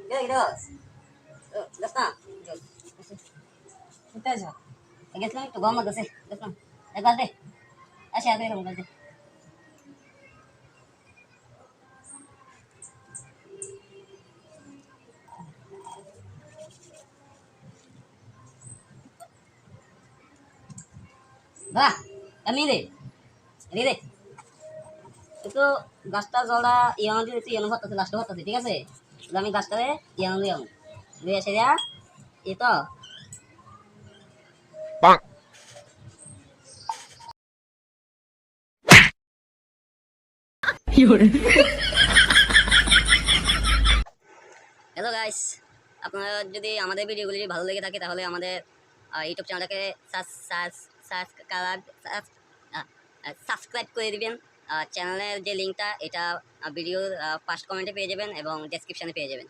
Gila gitu. Gas na. কোথায় যাও? Gets lang ito goma gas eh. Gas lang. Gas deh. Asya ito yung gas deh. Bah, kami deh. Ini deh. Itu গাছটা জলটা ইয়ানো দিয়ে তুই ইয়ানো হচ্ছে last হচ্ছে ঠিক আছে আমি গাছটারে ইয়ানো দিয়ে এসে দেয়া এই তো হ্যালো গাইস আপনারা যদি আমাদের ভিডিওগুলি ভালো লেগে থাকে তাহলে আমাদের ইউটিউব চ্যানেলটাকে সাবস্ক্রাইব করে দিবেন চ্যানেলের যে লিঙ্কটা এটা ভিডিওর ফার্স্ট কমেন্টে পেয়ে যাবেন এবং ডেসক্রিপশনে পেয়ে যাবেন